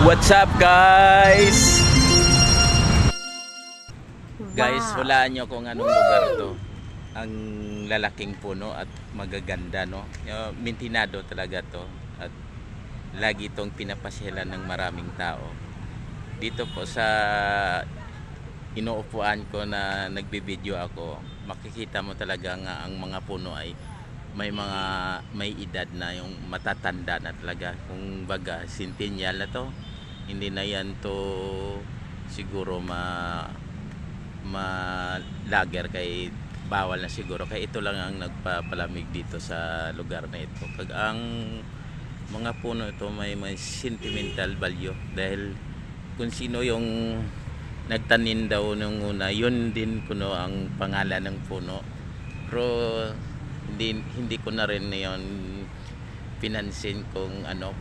What's up guys? Guys, hulaan nyo kung anong lugar to. Ang lalaking puno at magaganda, no? Mintinado talaga to. At lagi itong pinapasyalan ng maraming tao. Dito po sa inuupuan ko na nagbibideo ako, makikita mo talaga nga ang mga puno ay may edad na, yung matatanda na talaga. Kung baga centennial na to, hindi na yan to siguro lager, kay bawal na siguro, kaya ito lang ang nagpapalamig dito sa lugar na ito. Ang mga puno ito may sentimental value, dahil kung sino yung nagtanim daw nung una, yun din kuno ang pangalan ng puno. Pero hindi ko na rin yon pinansin kung ano,